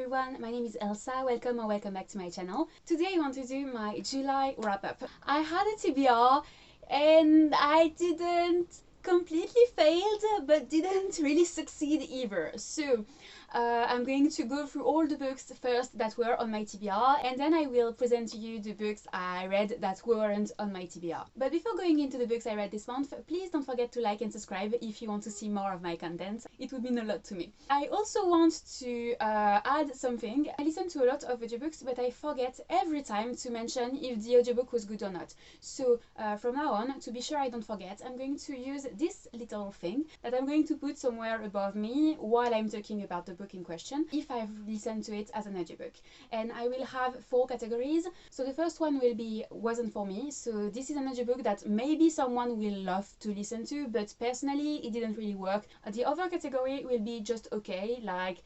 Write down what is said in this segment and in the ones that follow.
everyone, my name is Elsa, welcome or welcome back to my channel. Today I want to do my July wrap-up. I had a TBR and I didn't completely failed but didn't really succeed either. So I'm going to go through all the books first that were on my TBR, and then I will present to you the books I read that weren't on my TBR. But before going into the books I read this month, please don't forget to like and subscribe if you want to see more of my content. It would mean a lot to me. I also want to add something. I listen to a lot of audiobooks, but I forget every time to mention if the audiobook was good or not. So from now on, to be sure I don't forget, I'm going to use this little thing that I'm going to put somewhere above me while I'm talking about the book in question, if I've listened to it as an audiobook. And I will have 4 categories. So the first one will be wasn't for me. So this is an audiobook that maybe someone will love to listen to, but personally it didn't really work. The other category will be just okay, like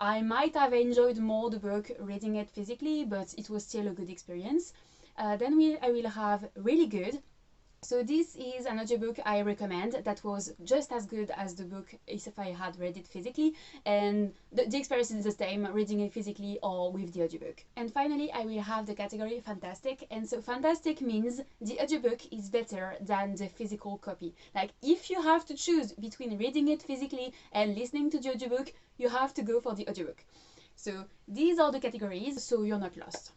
I might have enjoyed more the book reading it physically, but it was still a good experience. Then I will have really good. So this is an audiobook I recommend that was just as good as the book if I had read it physically, and the experience is the same reading it physically or with the audiobook. And finally I will have the category fantastic, and so fantastic means the audiobook is better than the physical copy. Like if you have to choose between reading it physically and listening to the audiobook, you have to go for the audiobook. So these are the categories, so you're not lost.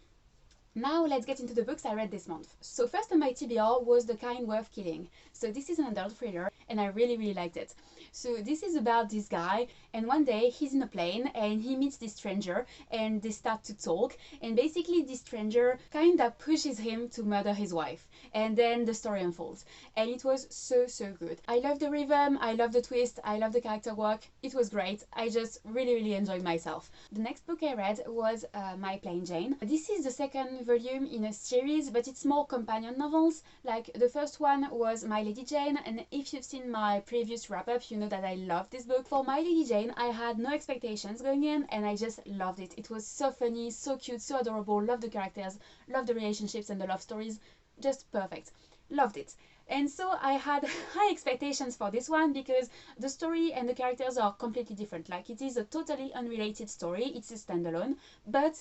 Now let's get into the books I read this month. So first on my TBR was The Kind Worth Killing. So this is an adult thriller and I really liked it. So this is about this guy, and one day he's in a plane and he meets this stranger and they start to talk, and basically this stranger kind of pushes him to murder his wife, and then the story unfolds. And it was so good. I love the rhythm, I love the twist, I love the character work. It was great. I just really enjoyed myself. The next book I read was My Plain Jane. This is the second volume in a series, but it's more companion novels. Like the first one was My Lady Jane, and if you've seen my previous wrap-up you know that I love this book. For My Lady Jane I had no expectations going in and I just loved it. It was so funny, so cute, so adorable. Love the characters, love the relationships and the love stories. Just perfect. Loved it. And so I had high expectations for this one because the story and the characters are completely different. Like it is a totally unrelated story. It's a standalone, but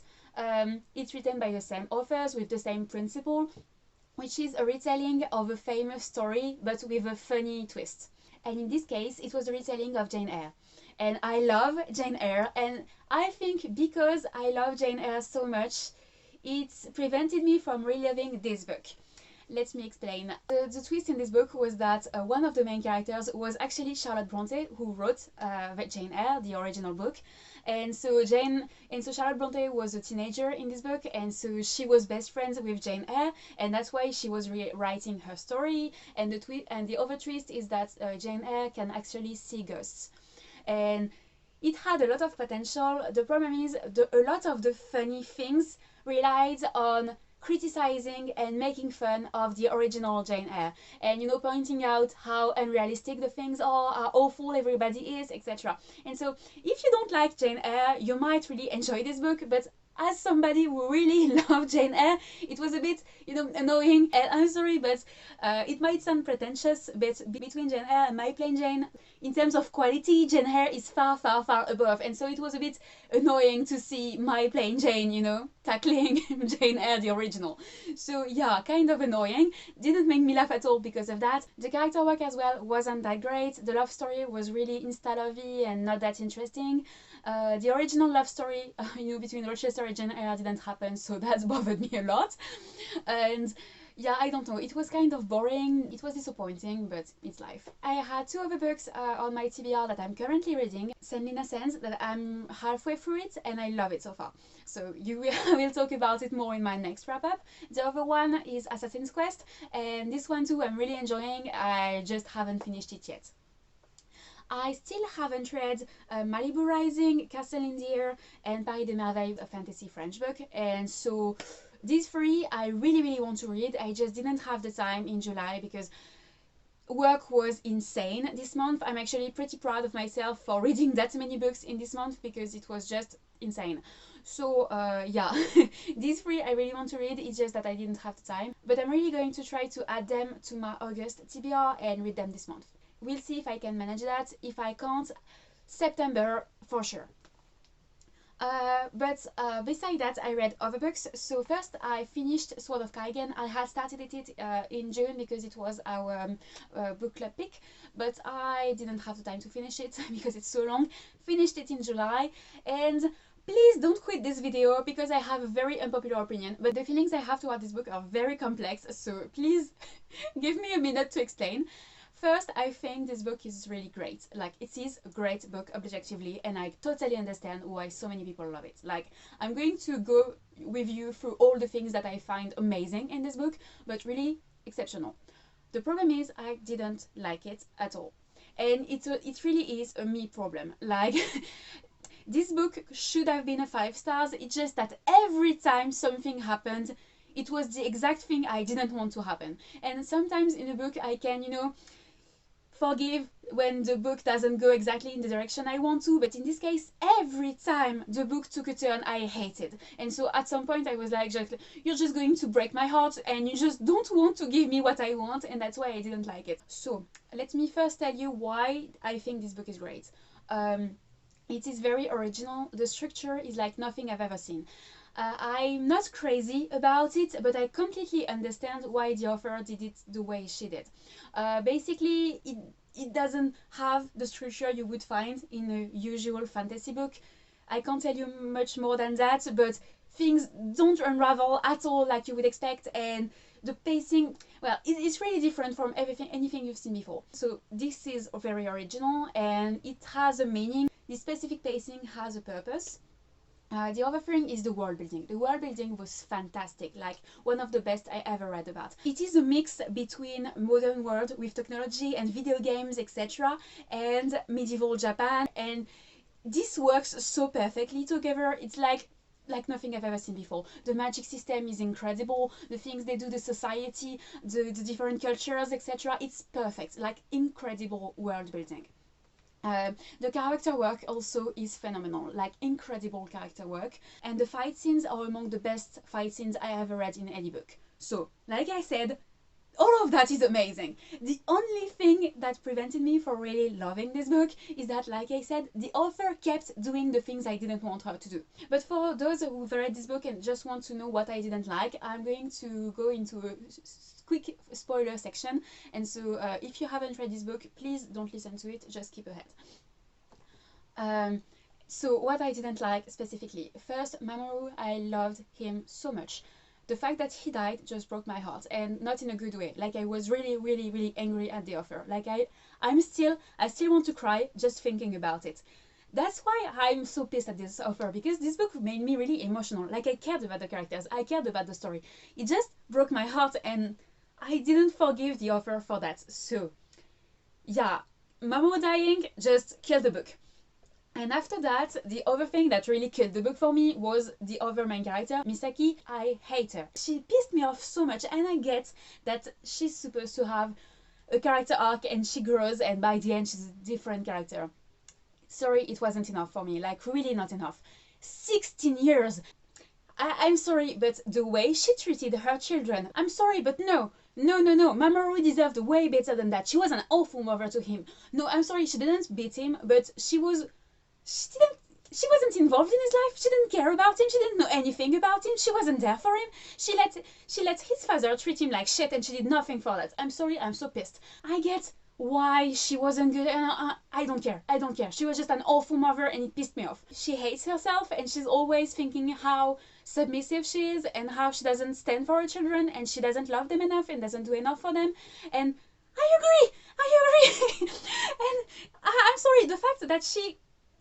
it's written by the same authors with the same principle, which is a retelling of a famous story but with a funny twist. And in this case it was a retelling of Jane Eyre. And I love Jane Eyre, and I think because I love Jane Eyre so much, it's prevented me from reliving this book. Let me explain. The twist in this book was that one of the main characters was actually Charlotte Bronte, who wrote Jane Eyre, the original book. And so Charlotte Bronte was a teenager in this book, and so she was best friends with Jane Eyre, and that's why she was rewriting her story. And the other twist is that Jane Eyre can actually see ghosts. And it had a lot of potential. The problem is a lot of the funny things relied on criticizing and making fun of the original Jane Eyre, and you know, pointing out how unrealistic the things are, how awful everybody is, etc. And so if you don't like Jane Eyre you might really enjoy this book, but as somebody who really loved Jane Eyre, it was a bit, you know, annoying. And I'm sorry, but it might sound pretentious, but between Jane Eyre and My Plain Jane, in terms of quality, Jane Eyre is far above. And so it was a bit annoying to see My Plain Jane, you know, tackling Jane Eyre, the original. So yeah, kind of annoying. Didn't make me laugh at all because of that. The character work as well wasn't that great. The love story was really insta-lovey and not that interesting. The original love story, you know, between Rochester and Jane Eyre didn't happen, so that bothered me a lot. And yeah, I don't know, it was kind of boring. It was disappointing, but it's life. I had 2 other books on my TBR that I'm currently reading. Alire Sáenz, that I'm halfway through it and I love it so far. So I will talk about it more in my next wrap-up. The other one is Assassin's Quest, and this one too I'm really enjoying. I just haven't finished it yet. I still haven't read Malibu Rising, Castle in the Air, and Paris des Merveilles, a fantasy French book, and so these 3 I really want to read. I just didn't have the time in July because work was insane this month. I'm actually pretty proud of myself for reading that many books in this month because it was just insane. So yeah, these 3 I really want to read. It's just that I didn't have the time, but I'm really going to try to add them to my August TBR and read them this month. We'll see if I can manage that. If I can't, September for sure. Beside that, I read other books. So first, I finished Sword of Kaigen. I had started it in June because it was our book club pick, but I didn't have the time to finish it because it's so long. Finished it in July, and please don't quit this video because I have a very unpopular opinion, but the feelings I have toward this book are very complex, so please give me a minute to explain. First, I think this book is really great. Like, it is a great book objectively, and I totally understand why so many people love it. Like, I'm going to go with you through all the things that I find amazing in this book, but really exceptional. The problem is I didn't like it at all. And it really is a me problem. Like, this book should have been a 5 stars. It's just that every time something happened, it was the exact thing I didn't want to happen. And sometimes in a book I can, you know, forgive when the book doesn't go exactly in the direction I want to, but in this case, every time the book took a turn I hated. And so at some point I was like, you're just going to break my heart and you just don't want to give me what I want, and that's why I didn't like it. So let me first tell you why I think this book is great. It is very original. The structure is like nothing I've ever seen. I'm not crazy about it, but I completely understand why the author did it the way she did. Basically, it doesn't have the structure you would find in a usual fantasy book. I can't tell you much more than that, but things don't unravel at all like you would expect, and the pacing, well, it's really different from anything you've seen before. So this is very original and it has a meaning. This specific pacing has a purpose. The other thing is the world building. The world building was fantastic, like one of the best I ever read about. It is a mix between modern world with technology and video games, etc., and medieval Japan, and this works so perfectly together. It's like nothing I've ever seen before. The magic system is incredible, the things they do, the society, the different cultures, etc. It's perfect, like incredible world building. The character work also is phenomenal, like incredible character work, and the fight scenes are among the best fight scenes I ever read in any book. So, like I said, all of that is amazing. The only thing that prevented me from really loving this book is that, like I said, the author kept doing the things I didn't want her to do. But for those who've read this book and just want to know what I didn't like, I'm going to go into a quick spoiler section, and so if you haven't read this book, please don't listen to it, just skip ahead. So what I didn't like specifically, first, Mamoru, I loved him so much. The fact that he died just broke my heart, and not in a good way. Like, I was really angry at the author. Like, I still want to cry just thinking about it. That's why I'm so pissed at this author, because this book made me really emotional. Like, I cared about the characters, I cared about the story. It just broke my heart, and I didn't forgive the author for that. So yeah, Mamoru dying just killed the book. And after that, the other thing that really killed the book for me was the other main character, Misaki. I hate her. She pissed me off so much, and I get that she's supposed to have a character arc and she grows, and by the end she's a different character. Sorry, it wasn't enough for me, like really not enough. 16 years! I'm sorry, but the way she treated her children, I'm sorry, but no, Mamoru deserved way better than that. She was an awful mother to him. No, I'm sorry, she didn't beat him, but she wasn't involved in his life. She didn't care about him. She didn't know anything about him. She wasn't there for him. She let his father treat him like shit, and she did nothing for that. I'm sorry, I'm so pissed. I get why she wasn't good, and I don't care. She was just an awful mother, and it pissed me off. She hates herself, and she's always thinking how submissive she is, and how she doesn't stand for her children, and she doesn't love them enough, and doesn't do enough for them. And I agree. And I'm sorry, the fact that she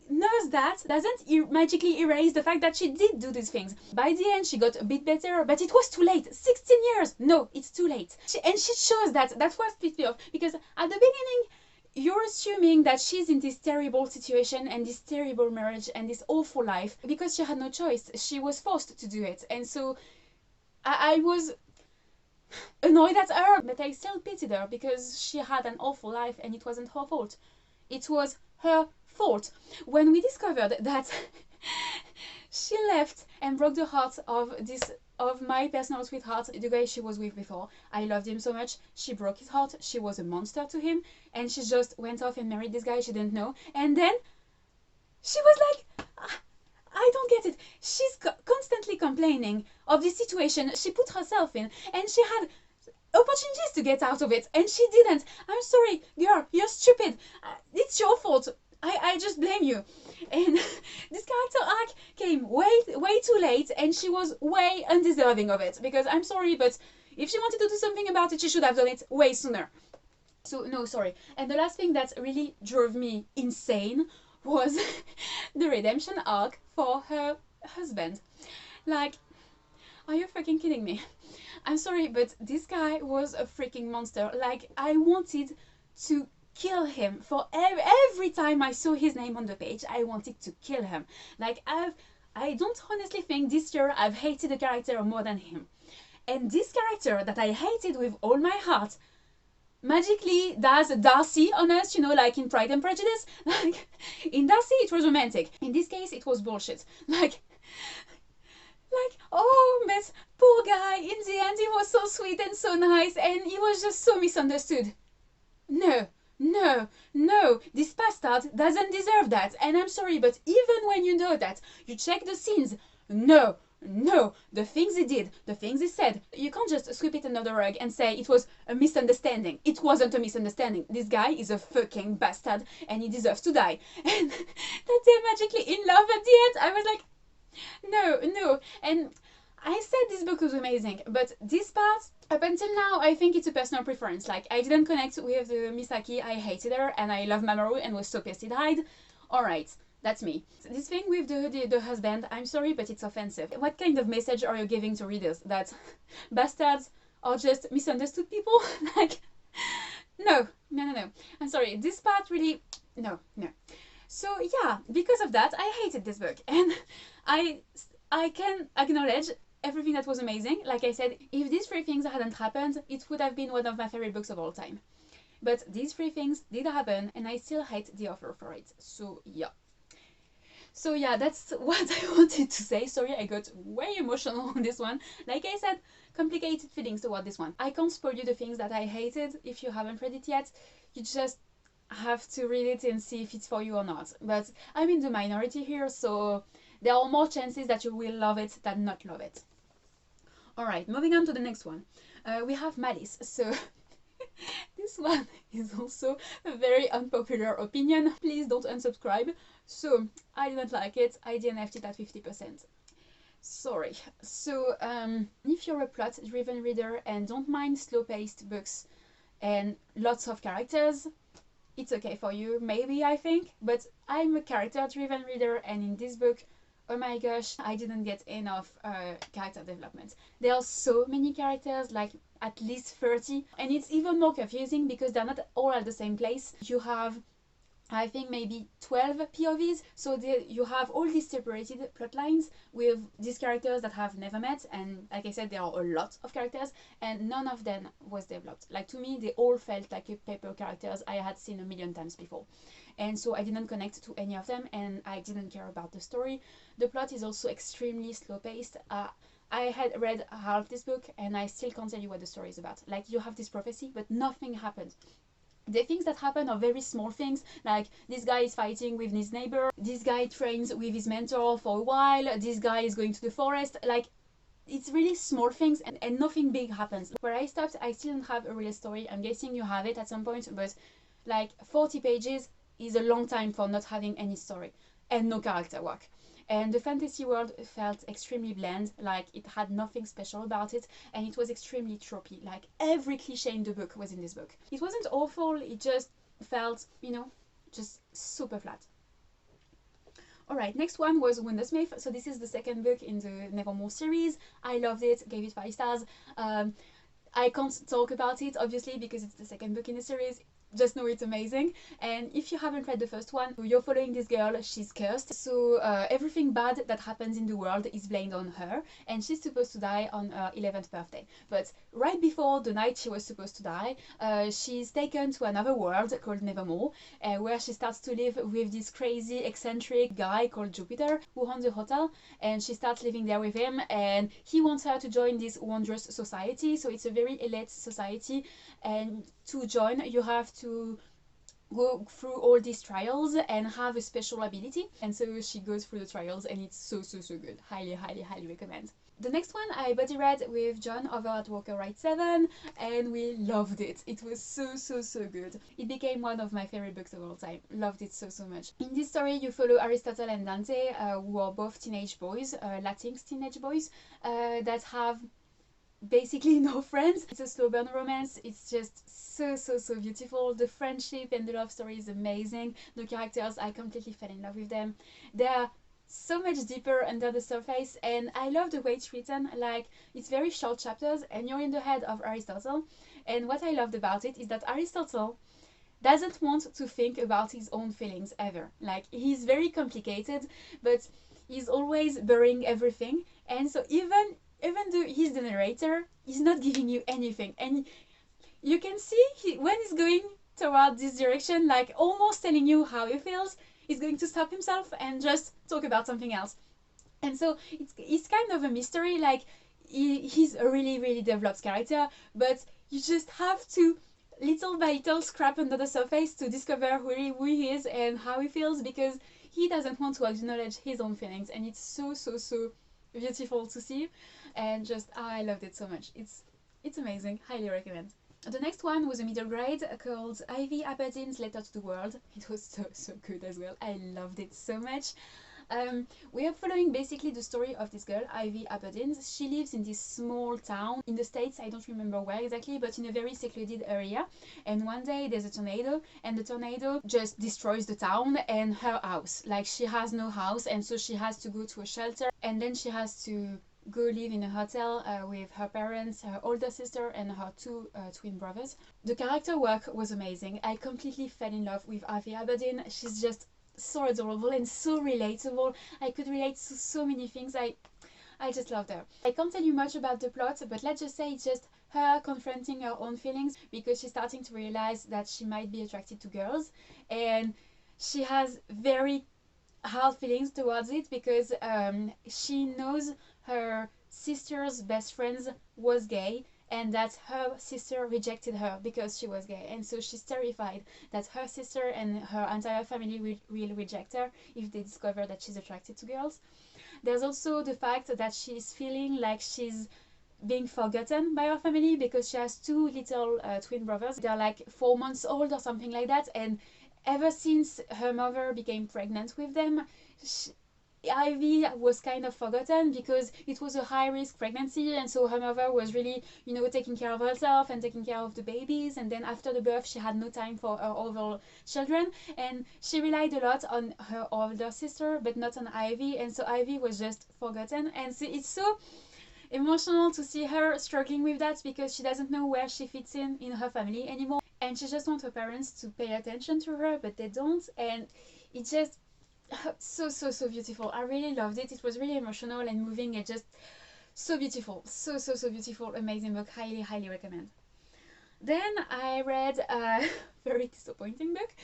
knows that doesn't magically erase the fact that she did do these things. By the end, she got a bit better, but it was too late. 16 years! No, it's too late. She shows that. That's what pissed me off, because at the beginning, you're assuming that she's in this terrible situation and this terrible marriage and this awful life because she had no choice. She was forced to do it. And so I was annoyed at her, but I still pitied her because she had an awful life and it wasn't her fault. It was her fault. When we discovered that she left and broke the heart of my personal sweetheart, the guy she was with before. I loved him so much. She broke his heart. She was a monster to him, and she just went off and married this guy she didn't know. And then she was like, I don't get it. complaining of the situation she put herself in, and she had opportunities to get out of it, and she didn't. I'm sorry, girl, you're stupid. It's your fault. I just blame you. And this character arc came way too late, and she was way undeserving of it, because I'm sorry, but if she wanted to do something about it, she should have done it way sooner. So no, sorry. And the last thing that really drove me insane was the redemption arc for her husband. Like, are you fucking kidding me? I'm sorry, but this guy was a freaking monster. Like, I wanted to kill him. For every time I saw his name on the page, I wanted to kill him. Like, I don't honestly think this year I've hated a character more than him. And this character that I hated with all my heart magically does Darcy on us, you know, like in Pride and Prejudice. Like, in Darcy it was romantic. In this case it was bullshit. Like, oh, but poor guy, in the end he was so sweet and so nice, and he was just so misunderstood. No, this bastard doesn't deserve that. And I'm sorry, but even when you know that, you check the scenes. No, the things he did, the things he said, you can't just sweep it under the rug and say it was a misunderstanding. It wasn't a misunderstanding. This guy is a fucking bastard, and he deserves to die. And that they're magically in love at the end, I was like, no. And I said this book was amazing, but this part, up until now, I think it's a personal preference. Like, I didn't connect with the Misaki. I hated her, and I love Mamoru and was so pissed he died. Alright, that's me. This thing with the husband, I'm sorry, but it's offensive. What kind of message are you giving to readers? That bastards are just misunderstood people? Like, no. I'm sorry, this part really, no. So yeah, because of that, I hated this book, and I can acknowledge everything that was amazing. Like I said, if these three things hadn't happened, it would have been one of my favorite books of all time. But these three things did happen, and I still hate the author for it. So yeah, that's what I wanted to say. Sorry, I got way emotional on this one. Like I said, complicated feelings toward this one. I can't spoil you the things that I hated. If you haven't read it yet, you just have to read it and see if it's for you or not. But I'm in the minority here, so there are more chances that you will love it than not love it. Alright, moving on to the next one. We have Malice. So this one is also a very unpopular opinion. Please don't unsubscribe. So I didn't like it. I DNF'd it at 50%. Sorry. So if you're a plot-driven reader and don't mind slow-paced books and lots of characters, it's okay for you, maybe, I think. But I'm a character-driven reader, and in this book, oh my gosh, I didn't get enough character development. There are so many characters, like at least 30, and it's even more confusing because they're not all at the same place. You have, I think, maybe 12 POVs, so you have all these separated plot lines with these characters that have never met, and like I said, there are a lot of characters, and none of them was developed. Like, to me, they all felt like paper characters I had seen a million times before. And so I didn't connect to any of them, and I didn't care about the story. The plot is also extremely slow-paced. I had read half this book, and I still can't tell you what the story is about. Like, you have this prophecy, but nothing happens. The things that happen are very small things, like this guy is fighting with his neighbor, this guy trains with his mentor for a while, this guy is going to the forest. Like, it's really small things, and nothing big happens. Where I stopped, I still don't have a real story. I'm guessing you have it at some point, but like 40 pages is a long time for not having any story and no character work. And the fantasy world felt extremely bland, like it had nothing special about it, and it was extremely tropey. Like, every cliche in the book was in this book. It wasn't awful, it just felt, you know, just super flat. Alright, next one was Wundersmith. So this is the second book in the Nevermore series. I loved it, gave it 5 stars. I can't talk about it, obviously, because it's the second book in the series. Just know it's amazing. And if you haven't read the first one, you're following this girl. She's cursed, so everything bad that happens in the world is blamed on her, and she's supposed to die on her 11th birthday. But right before the night she was supposed to die, she's taken to another world called Nevermore, where she starts to live with this crazy eccentric guy called Jupiter, who owns a hotel, and she starts living there with him, and he wants her to join this wondrous society. So it's a very elite society, and to join you have to go through all these trials and have a special ability, and so she goes through the trials, and it's so good. Highly recommend. The next one I buddy read with John over at Walker Write 7, and we loved it. It was so good. It became one of my favorite books of all time. Loved it so much. In this story, you follow Aristotle and Dante, who are both teenage boys, Latinx teenage boys, that have basically no friends. It's a slow burn romance. It's just so beautiful. The friendship and the love story is amazing. The characters, I completely fell in love with them. They are so much deeper under the surface, and I love the way it's written. Like, it's very short chapters and you're in the head of Aristotle, and what I loved about it is that Aristotle doesn't want to think about his own feelings ever. Like, he's very complicated, but he's always burying everything, and so even though he's the narrator, he's not giving you anything, and you can see when he's going toward this direction, like almost telling you how he feels, he's going to stop himself and just talk about something else. And so it's kind of a mystery. Like, he's a really developed character, but you just have to little by little scrap under the surface to discover who he is and how he feels, because he doesn't want to acknowledge his own feelings, and it's so beautiful to see, and just I loved it so much. It's amazing. Highly recommend. The next one was a middle grade called Ivy Aberdeen's Letter to the World. It was so good as well. I loved it so much. We are following basically the story of this girl, Ivy Aberdeen. She lives in this small town in the States, I don't remember where exactly, but in a very secluded area. And one day there's a tornado, and the tornado just destroys the town and her house. Like, she has no house, and so she has to go to a shelter, and then she has to go live in a hotel with her parents, her older sister, and her two twin brothers. The character work was amazing. I completely fell in love with Ivy Aberdeen. She's just so adorable and so relatable. I could relate to so many things. I just loved her. I can't tell you much about the plot, but let's just say it's just her confronting her own feelings, because she's starting to realize that she might be attracted to girls, and she has very hard feelings towards it, because she knows her sister's best friend was gay, and that her sister rejected her because she was gay, and so she's terrified that her sister and her entire family will reject her if they discover that she's attracted to girls. There's also the fact that she's feeling like she's being forgotten by her family, because she has two little twin brothers. They're like 4 months old or something like that, and ever since her mother became pregnant with them, Ivy was kind of forgotten, because it was a high-risk pregnancy, and so her mother was really, taking care of herself and taking care of the babies, and then after the birth she had no time for her other children, and she relied a lot on her older sister but not on Ivy, and so Ivy was just forgotten. And so it's so emotional to see her struggling with that, because she doesn't know where she fits in her family anymore, and she just wants her parents to pay attention to her, but they don't, and it just so beautiful. I really loved it. It was really emotional and moving, and just so beautiful. So beautiful. Amazing book. Highly recommend. Then I read a very disappointing book,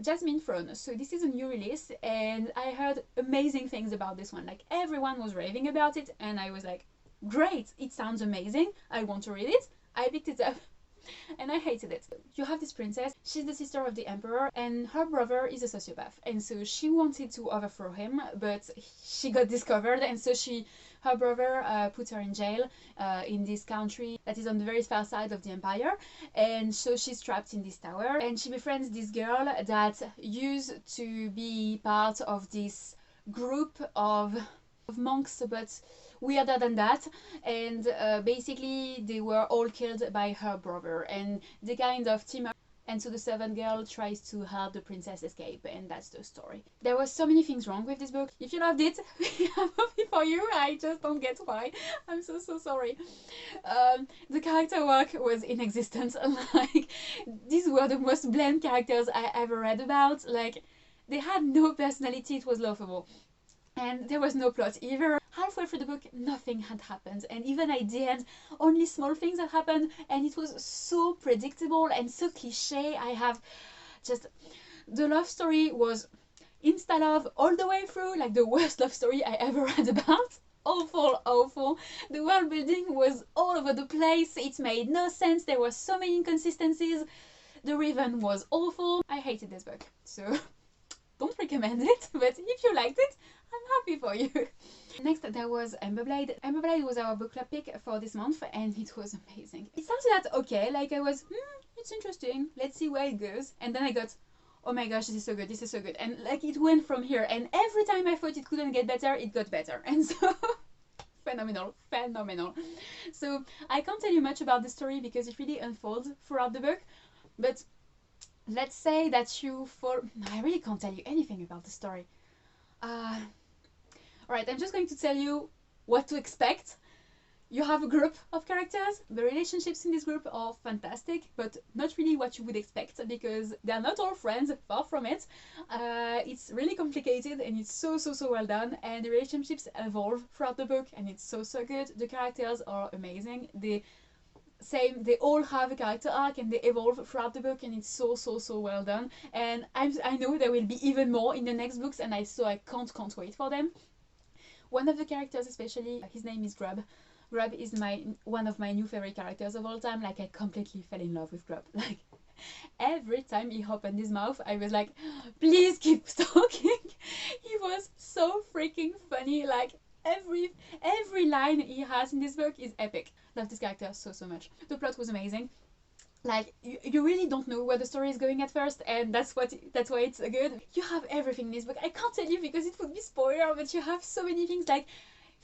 Jasmine. So this is a new release, and I heard amazing things about this one. Like, everyone was raving about it, and I was like, great, it sounds amazing, I want to read it. I picked it up and I hated it. You have this princess, she's the sister of the emperor, and her brother is a sociopath, and so she wanted to overthrow him, but she got discovered, and so her brother put her in jail in this country that is on the very far side of the empire, and so she's trapped in this tower, and she befriends this girl that used to be part of this group of monks, but weirder than that, and basically they were all killed by her brother, and they kind of team up, and so the servant girl tries to help the princess escape, and that's the story. There were so many things wrong with this book. If you loved it, I'm happy for you. I just don't get why. I'm so sorry. The character work was inexistent. Like, these were the most bland characters I ever read about. Like, they had no personality. It was laughable. And there was no plot either. Halfway through the book, nothing had happened, and even at the end, only small things had happened, and it was so predictable and so cliche. The love story was insta-love all the way through, like the worst love story I ever read about. Awful. The world building was all over the place. It made no sense. There were so many inconsistencies. The rhythm was awful. I hated this book, so don't recommend it, but if you liked it, I'm happy for you. Next, there was Ember. Ember was our book club pick for this month, and it was amazing. It started out okay, like I was, it's interesting, let's see where it goes. And then I got, oh my gosh, this is so good, this is so good. And like it went from here, and every time I thought it couldn't get better, it got better. And so, phenomenal. So I can't tell you much about the story because it really unfolds throughout the book, but let's say that I really can't tell you anything about the story. Alright, I'm just going to tell you what to expect. You have a group of characters. The relationships in this group are fantastic, but not really what you would expect because they're not all friends, far from it. It's really complicated and it's so well done, and the relationships evolve throughout the book and it's so good. The characters are amazing. They all have a character arc and they evolve throughout the book, and it's so well done. And I know there will be even more in the next books, and I can't wait for them. One of the characters especially, his name is Grub. Grub is one of my new favorite characters of all time. Like I completely fell in love with Grub. Like every time he opened his mouth, I was like, please keep talking. He was so freaking funny. Like every line he has in this book is epic. Love this character so much. The plot was amazing. Like you really don't know where the story is going at first, and that's why it's so good. You have everything in this book. I can't tell you because it would be spoiler, but you have so many things. Like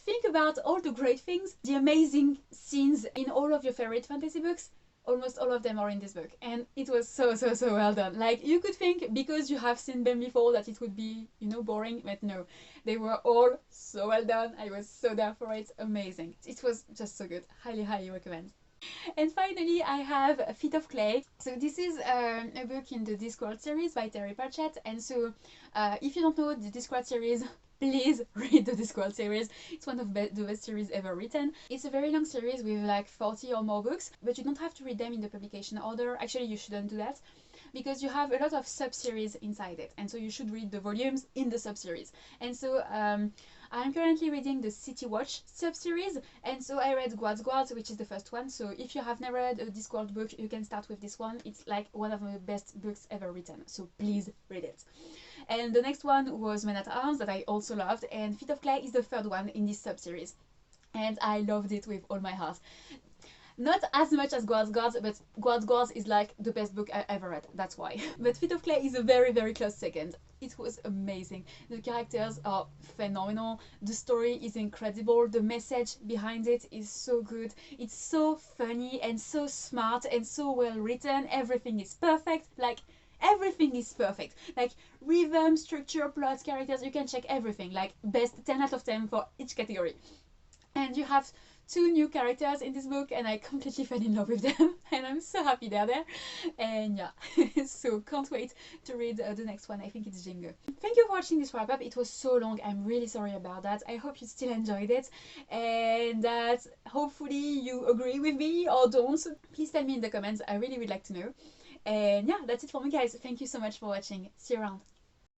think about all the great things, the amazing scenes in all of your favorite fantasy books. Almost all of them are in this book, and it was so well done. Like you could think because you have seen them before that it would be, boring, but no, they were all so well done. I was so there for it. Amazing. It was just so good. Highly recommend. And finally, I have Feet of Clay. So this is a book in the Discworld series by Terry Pratchett. And so if you don't know the Discworld series, please read the Discworld series. It's one of the best series ever written. It's a very long series with like 40 or more books, but you don't have to read them in the publication order. Actually, you shouldn't do that because you have a lot of sub-series inside it. And so you should read the volumes in the sub-series. And so I'm currently reading the City Watch sub-series, and so I read Guards, which is the first one. So if you have never read a Discworld book, you can start with this one. It's like one of the best books ever written, so please read it. And the next one was Men at Arms, that I also loved, and Feet of Clay is the third one in this sub-series, and I loved it with all my heart. Not as much as Guards, but Guards is like the best book I ever read, that's why. But Feet of Clay is a very close second. It was amazing. The characters are phenomenal. The story is incredible. The message behind it is so good. It's so funny and so smart and so well written. Everything is perfect. Like, everything is perfect. Like, rhythm, structure, plot, characters, you can check everything. Like, best 10 out of 10 for each category. And you have 2 new characters in this book, and I completely fell in love with them, and I'm so happy they're there. And yeah, so can't wait to read the next one. I think it's Jingo. Thank you for watching this wrap up. It was so long. I'm really sorry about that. I hope you still enjoyed it, and that hopefully you agree with me or don't. Please tell me in the comments. I really would like to know. And yeah, that's it for me, guys. Thank you so much for watching. See you around.